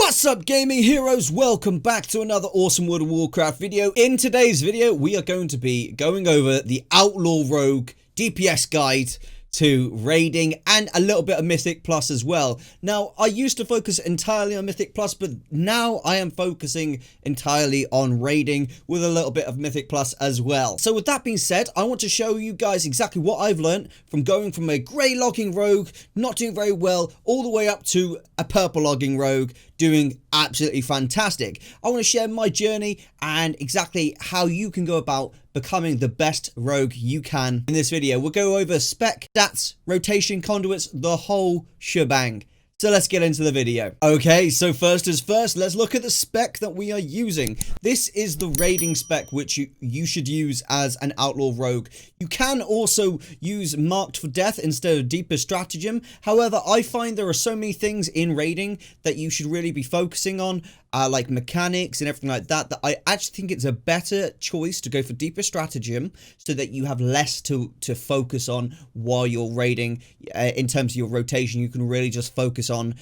What's up, gaming heroes? Welcome back to another awesome World of Warcraft video. In today's video, we are going to be going over the Outlaw Rogue DPS guide to raiding and a little bit of Mythic Plus as well. Now, I used to focus entirely on Mythic Plus, but now I am focusing entirely on raiding with a little bit of Mythic Plus as well. So with that being said, I want to show you guys exactly what I've learned from going from a grey logging rogue, not doing very well, all the way up to a purple logging rogue, doing absolutely fantastic. I want to share my journey and exactly how you can go about becoming the best rogue you can. In this video, we'll go over spec, stats, rotation, conduits, the whole shebang. So let's get into the video. Okay, so first as first, let's look at the spec that we are using. This is the raiding spec which you should use as an Outlaw Rogue. You can also use Marked for Death instead of Deeper Stratagem. However, I find there are so many things in raiding that you should really be focusing on, like mechanics and everything like that, that I actually think it's a better choice to go for Deeper Stratagem so that you have less to focus on while you're raiding. In terms of your rotation, you can really just focus on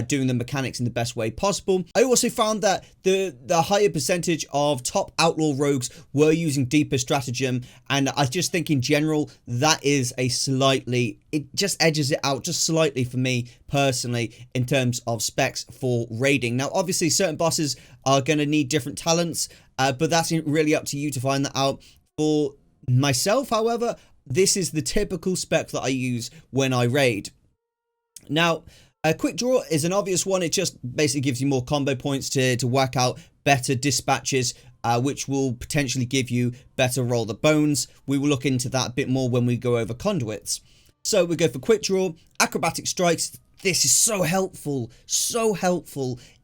doing the mechanics in the best way possible. I also found that the higher percentage of top Outlaw Rogues were using Deeper Stratagem, and I just think in general that is a slightly, it just edges it out just slightly for me personally in terms of specs for raiding. Now obviously certain bosses are going to need different talents, but that's really up to you to find that out. For myself, however, this is the typical spec that I use when I raid. Now, a quick draw is an obvious one. It just basically gives you more combo points to whack out better dispatches, which will potentially give you better roll the bones. We will look into that a bit more when we go over conduits. So we go for quick draw, acrobatic strikes. This is so helpful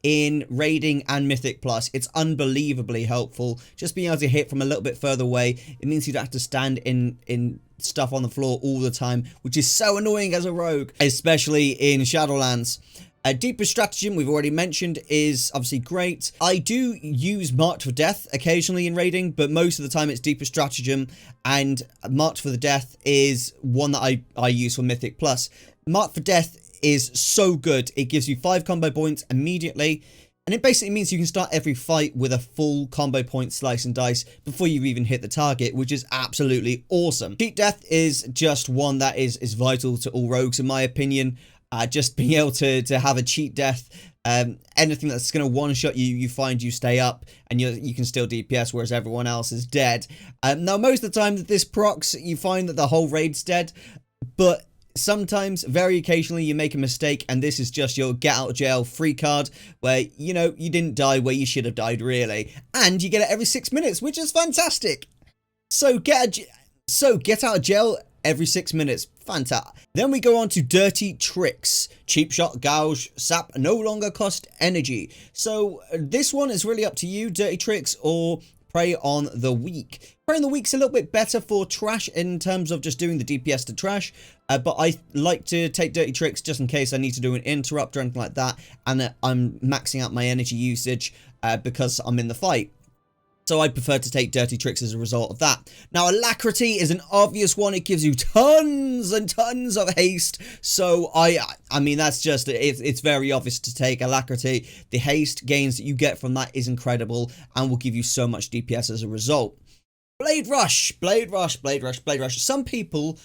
in raiding and Mythic Plus. It's unbelievably helpful. Just being able to hit from a little bit further away. It means you don't have to stand in stuff on the floor all the time, which is so annoying as a rogue, especially in Shadowlands. A Deeper Stratagem, we've already mentioned, is obviously great. I do use Marked for Death occasionally in raiding, but most of the time it's Deeper Stratagem, and Marked for the Death is one that I use for Mythic Plus. Marked for Death is so good. It gives you 5 combo points immediately, and it basically means you can start every fight with a full combo point slice and dice before you even hit the target, which is absolutely awesome. Cheat Death is just one that is vital to all rogues in my opinion. Just being able to have a cheat death, anything that's going to one-shot you, you find you stay up and you can still DPS, whereas everyone else is dead. Now, most of the time that this procs, you find that the whole raid's dead, but sometimes, very occasionally, you make a mistake, and this is just your get out of jail free card, where, you know, you didn't die where you should have died, really. And you get it every 6 minutes, which is fantastic. So get out of jail every 6 minutes. Fantastic. Then we go on to dirty tricks. Cheap shot, gouge, sap no longer cost energy. So this one is really up to you, dirty tricks or prey on the weak. Prey on the weak's a little bit better for trash in terms of just doing the DPS to trash, but I like to take dirty tricks just in case I need to do an interrupt or anything like that, and I'm maxing out my energy usage because I'm in the fight. So I prefer to take dirty tricks as a result of that. Now, alacrity is an obvious one. It gives you tons and tons of haste. So I mean, that's just, it's very obvious to take alacrity. The haste gains that you get from that is incredible and will give you so much DPS as a result. Bladerush. Some people,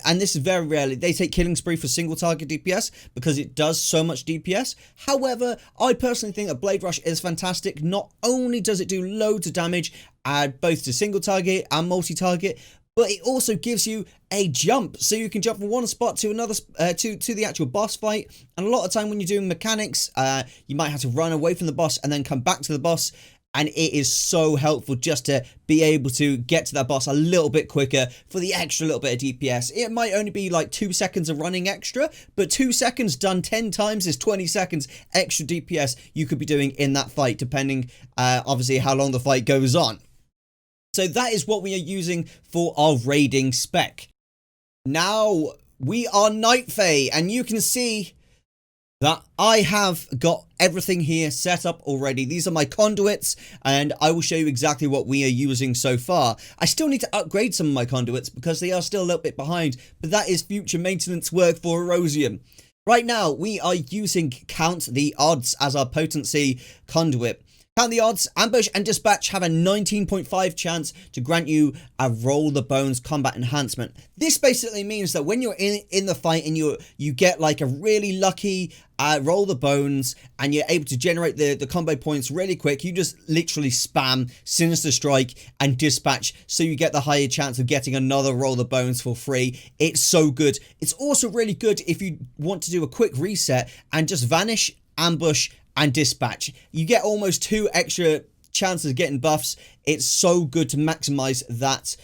and this is very rarely, they take Killing Spree for single target DPS because it does so much DPS. However, I personally think that Bladerush is fantastic. Not only does it do loads of damage, both to single target and multi-target, but it also gives you a jump, so you can jump from one spot to another, to the actual boss fight. And a lot of time when you're doing mechanics, you might have to run away from the boss and then come back to the boss. And it is so helpful just to be able to get to that boss a little bit quicker for the extra little bit of DPS. It might only be like 2 seconds of running extra, but 2 seconds done 10 times is 20 seconds extra DPS you could be doing in that fight, depending obviously how long the fight goes on. So that is what we are using for our raiding spec. Now we are Night Fae, and you can see that I have got everything here set up already. These are my conduits, and I will show you exactly what we are using so far. I still need to upgrade some of my conduits because they are still a little bit behind, but that is future maintenance work for Erosium. Right now, we are using Count the Odds as our potency conduit. Count the Odds, Ambush and Dispatch have a 19.5 chance to grant you a Roll the Bones combat enhancement. This basically means that when you're in the fight and you get like a really lucky Roll the Bones and you're able to generate the combo points really quick, you just literally spam Sinister Strike and Dispatch so you get the higher chance of getting another Roll the Bones for free. It's so good. It's also really good if you want to do a quick reset and just Vanish, Ambush, and Dispatch. You get almost 2 extra chances of getting buffs. It's so good to maximize that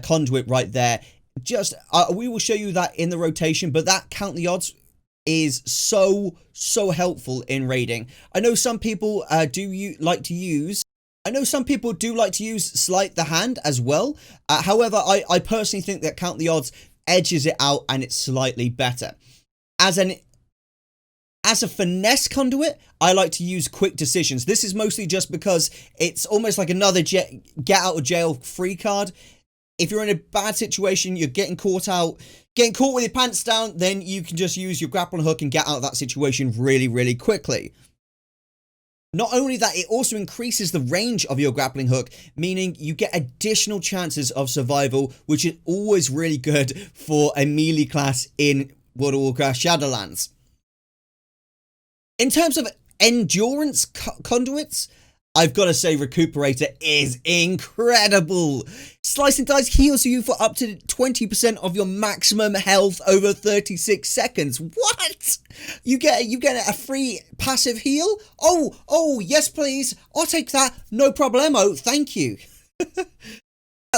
conduit right there. Just we will show you that in the rotation, but that Count the Odds is so helpful in raiding. I know some people do like to use Sleight the Hand as well. However, I personally think that Count the Odds edges it out and it's slightly better. As a finesse conduit, I like to use Quick Decisions. This is mostly just because it's almost like another get out of jail free card. If you're in a bad situation, you're getting caught with your pants down, then you can just use your grappling hook and get out of that situation really quickly. Not only that, it also increases the range of your grappling hook, meaning you get additional chances of survival, which is always really good for a melee class in World of Warcraft Shadowlands. In terms of endurance conduits, I've got to say Recuperator is incredible. Slice and Dice heals you for up to 20% of your maximum health over 36 seconds. What? You get a free passive heal? Oh, yes please. I'll take that. No problemo. Thank you.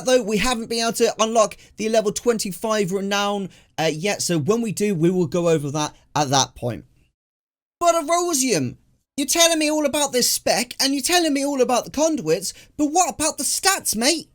Though we haven't been able to unlock the level 25 renown yet, so when we do, we will go over that at that point. But Erosium, you're telling me all about this spec, and you're telling me all about the conduits, but what about the stats, mate?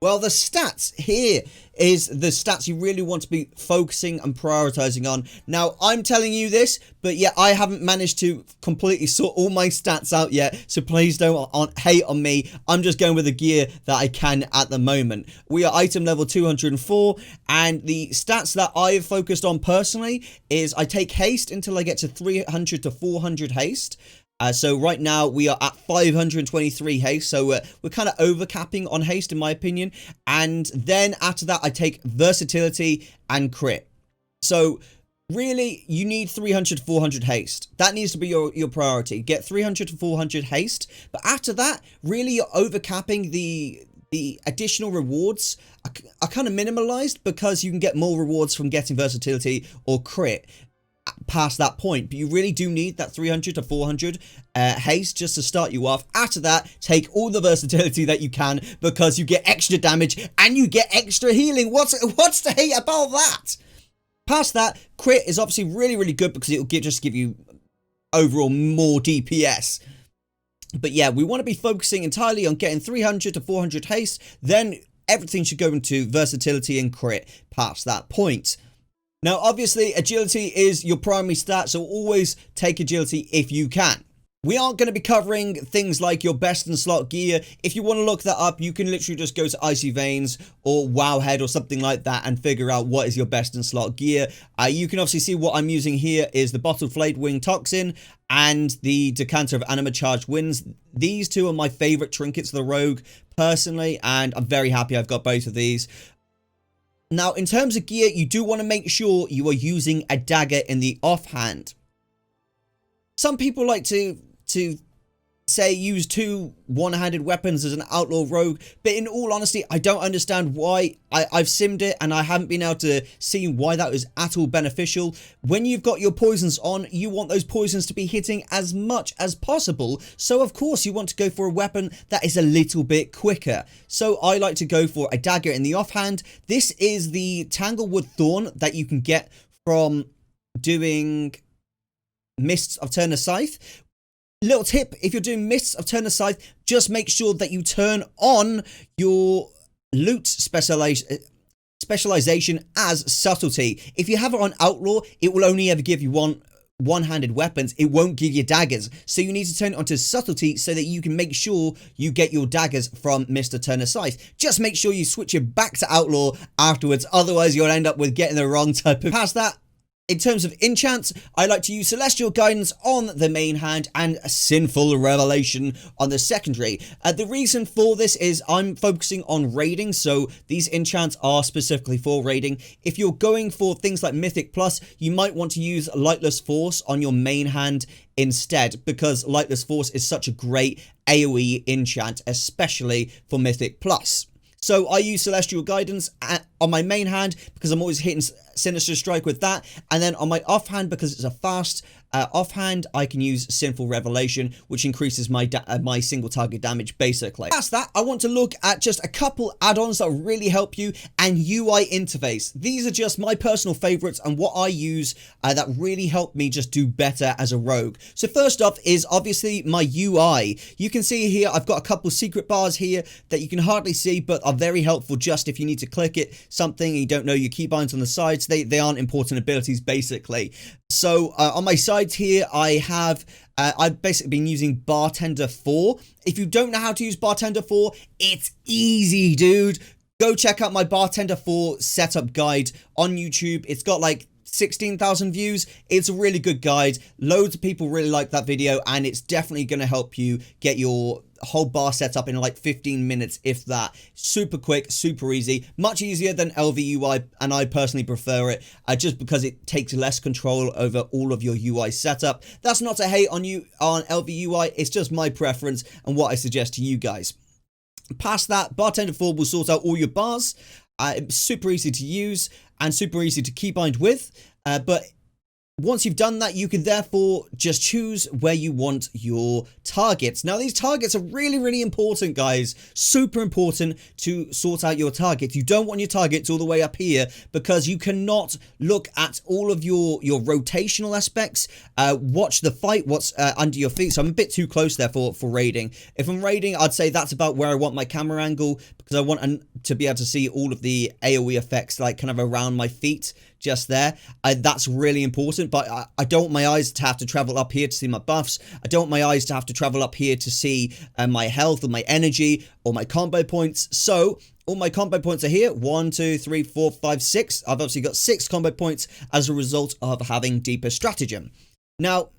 Well, the stats here is the stats you really want to be focusing and prioritizing on. Now, I'm telling you this, but yeah, I haven't managed to completely sort all my stats out yet, so please don't hate on me. I'm just going with the gear that I can at the moment. We are item level 204, and the stats that I've focused on personally is I take haste until I get to 300 to 400 haste. So right now we are at 523 haste, so we're kind of overcapping on haste in my opinion. And then after that I take versatility and crit. So really you need 300 to 400 haste. That needs to be your priority. Get 300 to 400 haste. But after that, really you're overcapping the additional rewards are kind of minimalized because you can get more rewards from getting versatility or crit past that point, but you really do need that 300 to 400 haste just to start you off. After that, take all the versatility that you can because you get extra damage and you get extra healing. What's to hate about that? Past that, crit is obviously really good because it'll just give you overall more DPS. But yeah, we want to be focusing entirely on getting 300 to 400 haste, then everything should go into versatility and crit past that point. Now, obviously, agility is your primary stat, so always take agility if you can. We aren't going to be covering things like your best in slot gear. If you want to look that up, you can literally just go to Icy Veins or Wowhead or something like that and figure out what is your best in slot gear. You can obviously see what I'm using here is the Bottled Flayed Wing Toxin and the Decanter of Anima Charged Winds. These two are my favorite trinkets of the Rogue, personally, and I'm very happy I've got both of these. Now, in terms of gear, you do want to make sure you are using a dagger in the offhand. Some people like to say use 2 one-handed weapons as an outlaw rogue, but in all honesty, I don't understand why. I've simmed it and I haven't been able to see why that was at all beneficial. When you've got your poisons on, you want those poisons to be hitting as much as possible, so of course you want to go for a weapon that is a little bit quicker. So I like to go for a dagger in the offhand. This is the Tanglewood Thorn that you can get from doing Mists of Turner Scythe. Little tip, if you're doing Mists of Turner Scythe, just make sure that you turn on your loot specialization as subtlety. If you have it on outlaw, it will only ever give you one-handed weapons. It won't give you daggers. So you need to turn it onto subtlety so that you can make sure you get your daggers from Mr. Turner Scythe. Just make sure you switch it back to outlaw afterwards. Otherwise, you'll end up with getting the wrong type of... Past that, In terms of enchants, I like to use Celestial Guidance on the main hand and Sinful Revelation on the secondary. The reason for this is I'm focusing on raiding, so these enchants are specifically for raiding. If you're going for things like Mythic Plus, you might want to use Lightless Force on your main hand instead, because Lightless Force is such a great AoE enchant, especially for Mythic Plus. So I use Celestial Guidance on my main hand because I'm always hitting Sinister Strike with that. And then on my offhand, because it's a fast offhand, I can use Sinful Revelation, which increases my my single target damage, basically. Past that, I want to look at just a couple add-ons that really help you and UI interface. These are just my personal favorites and what I use that really help me just do better as a rogue. So first off is obviously my UI. You can see here, I've got a couple secret bars here that you can hardly see, but are very helpful just if you need to click it, something and you don't know your keybinds on the sides. They aren't important abilities, basically. So on my sides here, I've basically been using Bartender 4. If you don't know how to use Bartender 4, it's easy, dude. Go check out my Bartender 4 setup guide on YouTube. It's got like 16,000 views. It's a really good guide. Loads of people really like that video, and it's definitely going to help you get your whole bar set up in like 15 minutes, if that. Super quick, super easy, much easier than LVUI, and I personally prefer it just because it takes less control over all of your UI setup. That's not to hate on you on LVUI, it's just my preference and what I suggest to you guys. Past that, Bartender 4 will sort out all your bars. It's super easy to use and super easy to keybind with, but once you've done that, you can therefore just choose where you want your targets. Now, these targets are really, really important, guys. Super important to sort out your targets. You don't want your targets all the way up here because you cannot look at all of your rotational aspects, watch the fight, what's under your feet. So I'm a bit too close there for raiding. If I'm raiding, I'd say that's about where I want my camera angle because I want to be able to see all of the AoE effects like kind of around my feet. Just there. That's really important, but I don't want my eyes to have to travel up here to see my buffs. I don't want my eyes to have to travel up here to see my health or my energy or my combo points. So all my combo points are here. 1, 2, 3, 4, 5, 6. I've obviously got 6 combo points as a result of having Deeper Stratagem. Now,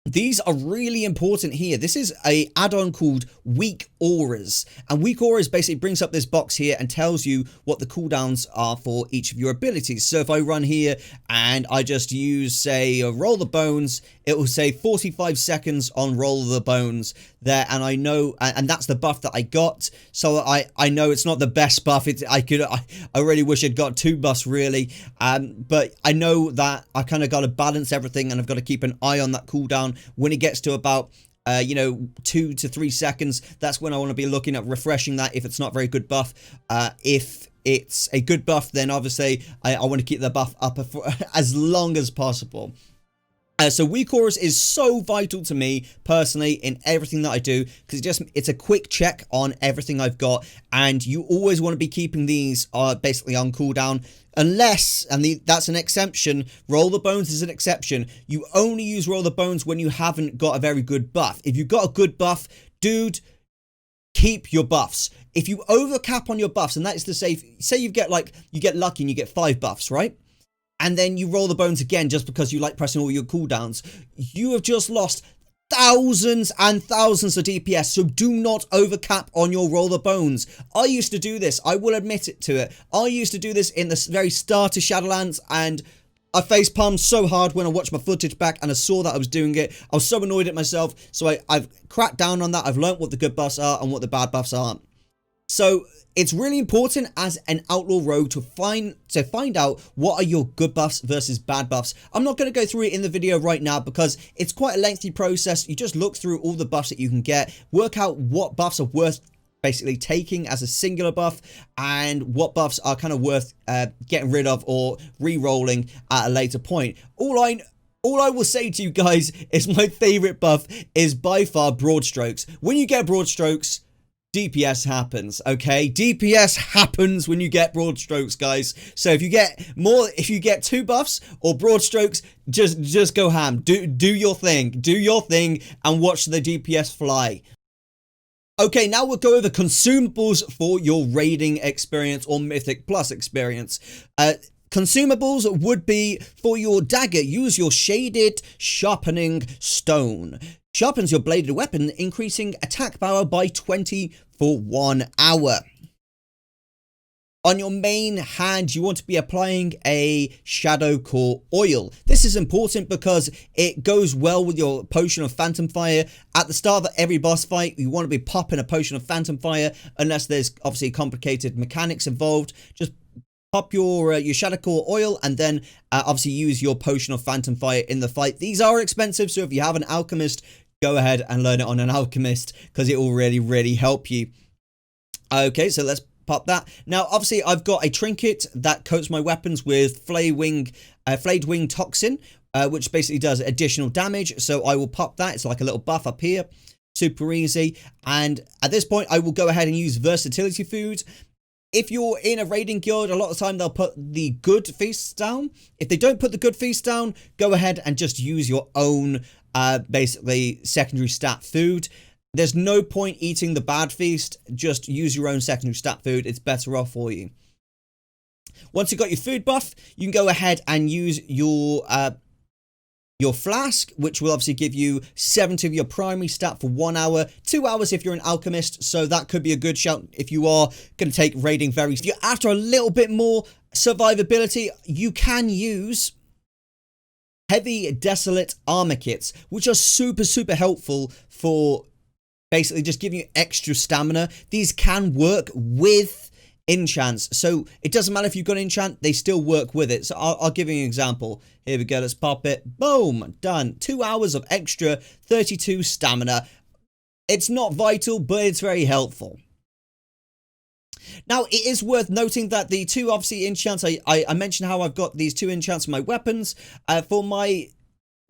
these are really important here. This is a add-on called Weak Auras, and Weak Auras basically brings up this box here and tells you what the cooldowns are for each of your abilities. So if I run here and I just use, say, Roll the Bones, it will say 45 seconds on Roll the Bones there, and I know, and that's the buff that I got. So I know it's not the best buff. I really wish I'd got 2 buffs really, but I know that I kind of got to balance everything, and I've got to keep an eye on that cooldown. When it gets to about 2 to 3 seconds, that's when I want to be looking at refreshing that if it's not a very good buff. If it's a good buff, then obviously I want to keep the buff up for as long as possible. So Weak Auras is so vital to me personally in everything that I do because it's a quick check on everything I've got, and you always want to be keeping these basically on cooldown. Unless, and that's an exception, Roll the Bones is an exception. You only use Roll the Bones when you haven't got a very good buff. If you've got a good buff, dude, keep your buffs. If you overcap on your buffs, and that is to say you get lucky and you get 5 buffs, right? And then you Roll the Bones again just because you like pressing all your cooldowns, you have just lost thousands and thousands of DPS, so do not overcap on your Roll the Bones. I used to do this, I will admit it to it. I used to do this in the very start of Shadowlands, and I facepalmed so hard when I watched my footage back and I saw that I was doing it. I was so annoyed at myself, so I've cracked down on that. I've learnt what the good buffs are and what the bad buffs aren't. So it's really important as an Outlaw Rogue to find out what are your good buffs versus bad buffs. I'm not going to go through it in the video right now because it's quite a lengthy process. You just look through all the buffs that you can get, work out what buffs are worth basically taking as a singular buff and what buffs are kind of worth getting rid of or re-rolling at a later point. All I will say to you guys is my favorite buff is by far Broad Strokes. When you get Broad Strokes, DPS happens, okay? DPS happens when you get Broad Strokes, guys. So if you get 2 buffs or Broad Strokes, just go ham. Do your thing. Do your thing and watch the DPS fly. Okay, now we'll go over consumables for your raiding experience or Mythic Plus experience. Consumables would be for your dagger, use your shaded sharpening stone. Sharpens your bladed weapon, increasing attack power by 20 for 1 hour. On your main hand, you want to be applying a Shadow Core oil. This is important because it goes well with your Potion of Phantom Fire. At the start of every boss fight, you want to be popping a Potion of Phantom Fire, unless there's obviously complicated mechanics involved. Just pop your Shadow Core oil and then obviously use your Potion of Phantom Fire in the fight. These are expensive, so if you have an alchemist, go ahead and learn it on an alchemist because it will really help you. Okay, so let's pop that. Now, obviously, I've got a trinket that coats my weapons with Flayed Wing Toxin, which basically does additional damage. So I will pop that. It's like a little buff up here. Super easy. And at this point, I will go ahead and use Versatility Food. If you're in a raiding guild, a lot of the time they'll put the good feasts down. If they don't put the good feasts down, go ahead and just use your own, basically, secondary stat food. There's no point eating the bad feast. Just use your own secondary stat food. It's better off for you. Once you've got your food buff, you can go ahead and use your flask, which will obviously give you 70 of your primary stat for 1 hour, 2 hours if you're an alchemist. So that could be a good shout if you are going to take raiding very. If you're after a little bit more survivability, you can use heavy desolate armor kits, which are super helpful for basically just giving you extra stamina. These can work with enchants, so it doesn't matter if you've got an enchant, they still work with it. So I'll give you an example. Here we go, let's pop it. Boom, done. 2 hours of extra 32 stamina. It's not vital, but it's very helpful. Now, it is worth noting that the two, obviously, enchants, I mentioned how I've got these two enchants for my weapons. For my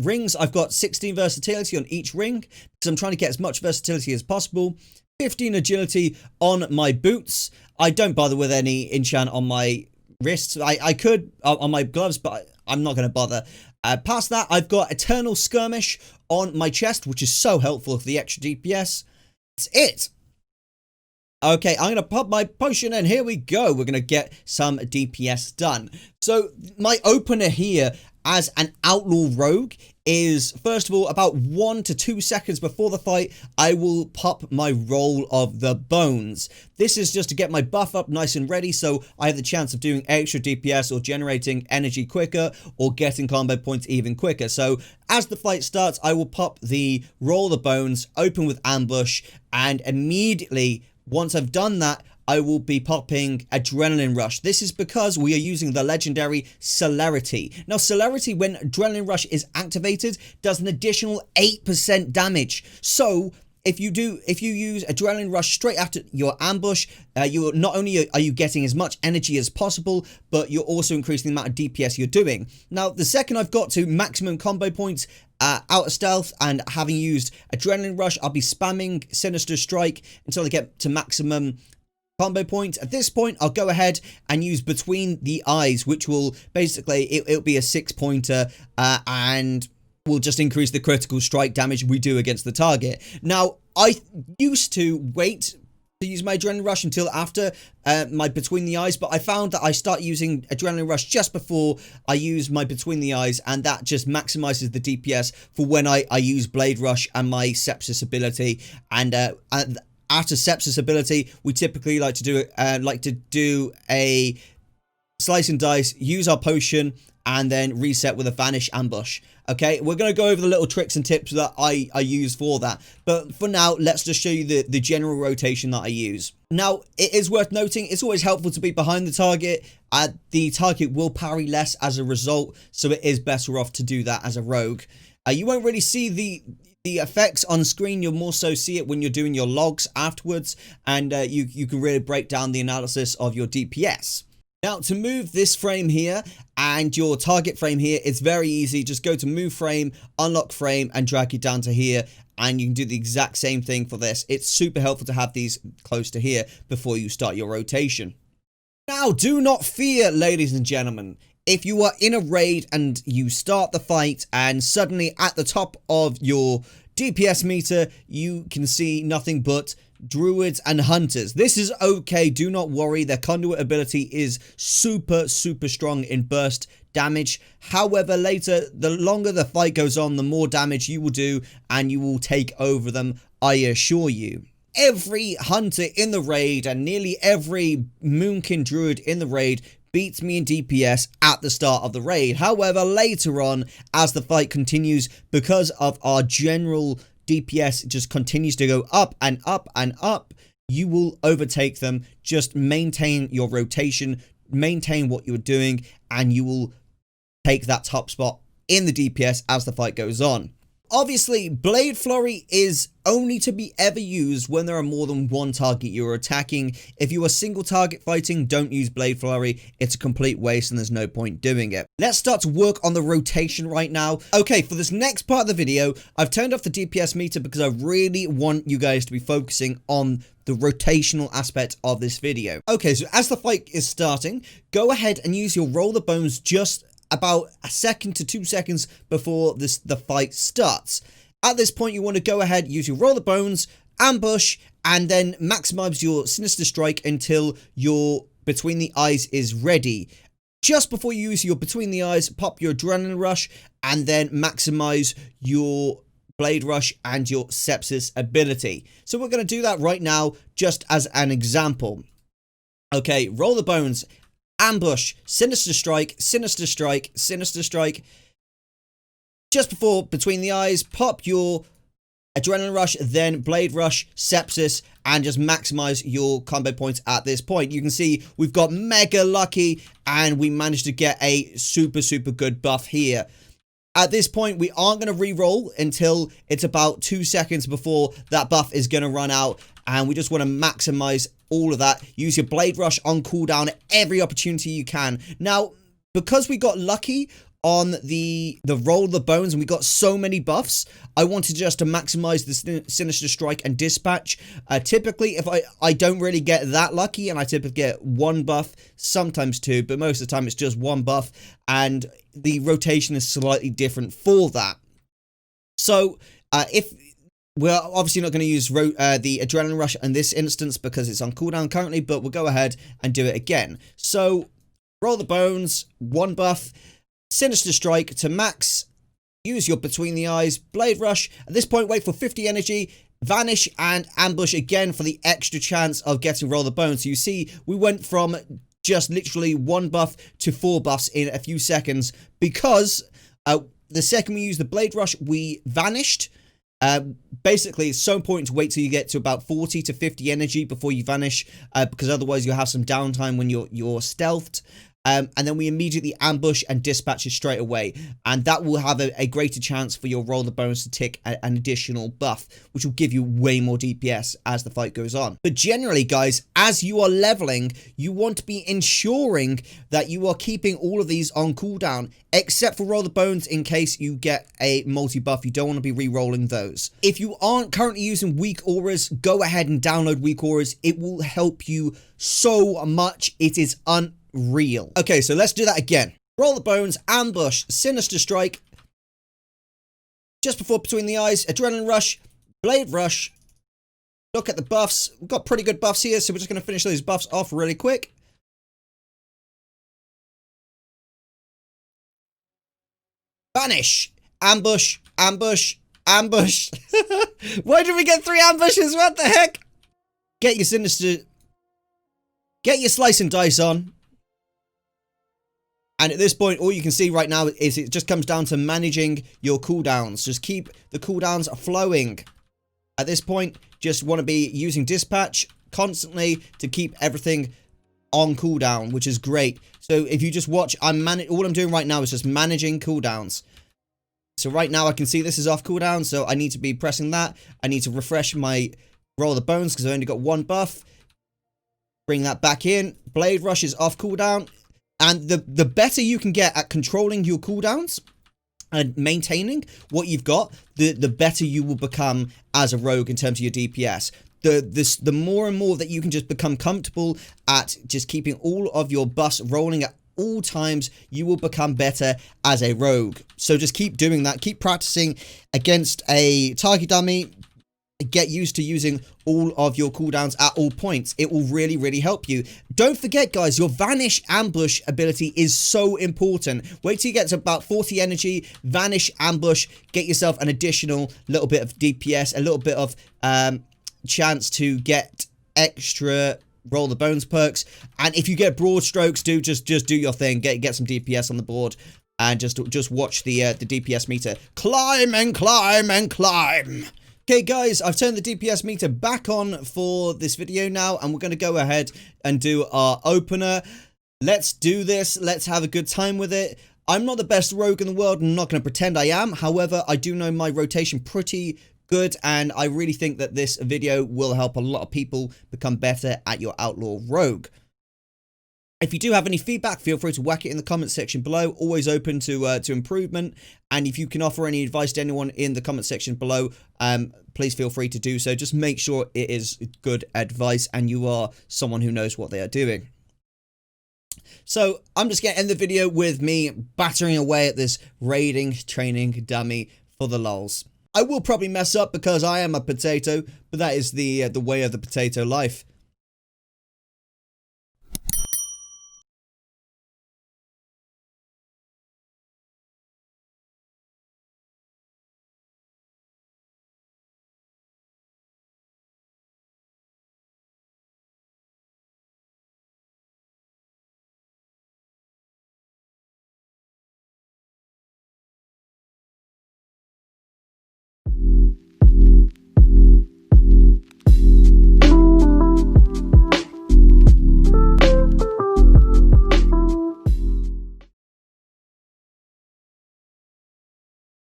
rings, I've got 16 versatility on each ring, because I'm trying to get as much versatility as possible. 15 agility on my boots. I don't bother with any enchant on my wrists. I could on my gloves, but I'm not going to bother. Past that, I've got Eternal Skirmish on my chest, which is so helpful for the extra DPS. That's it. Okay, I'm going to pop my potion and here we go. We're going to get some DPS done. So my opener here as an Outlaw Rogue is, first of all, about 1 to 2 seconds before the fight, I will pop my Roll of the Bones. This is just to get my buff up nice and ready, so I have the chance of doing extra DPS or generating energy quicker or getting combo points even quicker. So as the fight starts, I will pop the Roll of the Bones, open with Ambush, and immediately, once I've done that, I will be popping Adrenaline Rush. This is because we are using the legendary Celerity. Now, Celerity, when Adrenaline Rush is activated, does an additional 8% damage. So if you use Adrenaline Rush straight after your ambush, you not only are you getting as much energy as possible, but you're also increasing the amount of DPS you're doing. Now, the second I've got to maximum combo points out of stealth and having used Adrenaline Rush, I'll be spamming Sinister Strike until I get to maximum combo points. At this point, I'll go ahead and use Between the Eyes, which will basically, it'll be a 6-pointer and will just increase the critical strike damage we do against the target. Now, I used to wait to use my Adrenaline Rush until after my Between the Eyes, but I found that I start using Adrenaline Rush just before I use my Between the Eyes, and that just maximizes the DPS for when I use Bladerush and my Sepsis ability. And after Sepsis ability, we typically like to do a slice and dice, use our potion, and then reset with a Vanish ambush. Okay, we're going to go over the little tricks and tips that I use for that. But for now, let's just show you the general rotation that I use. Now, it is worth noting, it's always helpful to be behind the target. The target will parry less as a result, so it is better off to do that as a rogue. You won't really see the effects on screen. You'll more so see it when you're doing your logs afterwards, and you can really break down the analysis of your DPS. Now, to move this frame here and your target frame here, it's very easy. Just go to move frame, unlock frame, and drag it down to here, and you can do the exact same thing for this. It's super helpful to have these close to here before you start your rotation. Now, do not fear, ladies and gentlemen. If you are in a raid and you start the fight and suddenly at the top of your DPS meter, you can see nothing but druids, and hunters. This is okay, do not worry. Their conduit ability is super strong in burst damage. However, later, the longer the fight goes on, the more damage you will do, and you will take over them, I assure you. Every hunter in the raid and nearly every Moonkin druid in the raid beats me in DPS at the start of the raid. However, later on, as the fight continues, because of our general DPS just continues to go up and up and up, you will overtake them. Just maintain your rotation, maintain what you're doing, and you will take that top spot in the DPS as the fight goes on. Obviously, Blade Flurry is only to be ever used when there are more than one target you're attacking. If you are single target fighting, don't use Blade Flurry. It's a complete waste and there's no point doing it. Let's start to work on the rotation right now. Okay, for this next part of the video, I've turned off the DPS meter because I really want you guys to be focusing on the rotational aspect of this video. Okay, so as the fight is starting, go ahead and use your Roll the Bones just about a second to 2 seconds before the fight starts. At this point, you want to go ahead, use your Roll the Bones, ambush, and then maximize your Sinister Strike until your Between the Eyes is ready. Just before you use your Between the Eyes, pop your Adrenaline Rush, and then maximize your Bladerush and your Sepsis ability. So we're going to do that right now, just as an example. Okay, Roll the Bones, ambush, Sinister Strike, Sinister Strike, Sinister Strike. Just before Between the Eyes, pop your Adrenaline Rush, then Blade Rush, Sepsis, and just maximize your combo points at this point. You can see we've got mega lucky, and we managed to get a super good buff here. At this point, we aren't going to re-roll until it's about 2 seconds before that buff is going to run out, and we just want to maximize all of that. Use your Blade Rush on cooldown at every opportunity you can. Now, because we got lucky on the Roll the Bones and we got so many buffs, I wanted just to maximize the Sinister Strike and Dispatch. Typically, if I don't really get that lucky, and I typically get 1 buff, sometimes 2, but most of the time it's just 1 buff, and the rotation is slightly different for that. So, if we're obviously not going to use the Adrenaline Rush in this instance because it's on cooldown currently, but we'll go ahead and do it again. So, Roll the Bones, 1 buff, Sinister Strike to max, use your Between the Eyes, Blade Rush. At this point, wait for 50 energy, Vanish, and Ambush again for the extra chance of getting Roll the Bones. So you see, we went from just literally 1 buff to 4 buffs in a few seconds because the second we used the Blade Rush, we vanished. Basically, it's so important to wait till you get to about 40 to 50 energy before you vanish, because otherwise you'll have some downtime when you're stealthed. And then we immediately ambush and dispatch it straight away, and that will have a greater chance for your Roll the Bones to tick an additional buff, which will give you way more DPS as the fight goes on. But generally, guys, as you are leveling, you want to be ensuring that you are keeping all of these on cooldown, except for Roll the Bones in case you get a multi-buff. You don't want to be re-rolling those. If you aren't currently using weak auras, go ahead and download weak auras. It will help you so much. It is unreal. Okay, so let's do that again. Roll the Bones, ambush, Sinister Strike. Just before Between the Eyes, Adrenaline Rush, Blade Rush. Look at the buffs. We've got pretty good buffs here, so we're just going to finish those buffs off really quick. Vanish, ambush, ambush, ambush. Why did we get 3 ambushes? What the heck? Get your Slice and Dice on. And at this point, all you can see right now is it just comes down to managing your cooldowns. Just keep the cooldowns flowing. At this point, just want to be using Dispatch constantly to keep everything on cooldown, which is great. So if you just watch, all I'm doing right now is just managing cooldowns. So right now I can see this is off cooldown, so I need to be pressing that. I need to refresh my Roll the Bones because I only got 1 buff. Bring that back in. Blade Rush is off cooldown. And the better you can get at controlling your cooldowns and maintaining what you've got, the better you will become as a rogue in terms of your DPS. The more and more that you can just become comfortable at just keeping all of your buffs rolling at all times, you will become better as a rogue. So just keep doing that. Keep practicing against a target dummy. get used to using all of your cooldowns at all points. It will really, really help you. Don't forget, guys, your Vanish ambush ability is so important. Wait till you get to about 40 energy, Vanish ambush, get yourself an additional little bit of DPS, a little bit of chance to get extra roll the bones perks. And if you get broad strokes, just do your thing. Get some DPS on the board. And just watch the DPS meter climb and climb and climb. Okay, guys, I've turned the DPS meter back on for this video now, and we're going to go ahead and do our opener. Let's do this. Let's have a good time with it. I'm not the best rogue in the world, and I'm not going to pretend I am. However, I do know my rotation pretty good, and I really think that this video will help a lot of people become better at your Outlaw Rogue. If you do have any feedback, feel free to whack it in the comment section below. Always open to improvement. And if you can offer any advice to anyone in the comment section below, please feel free to do so. Just make sure it is good advice and you are someone who knows what they are doing. So I'm just going to end the video with me battering away at this raiding training dummy for the lulz. I will probably mess up because I am a potato, but that is the way of the potato life.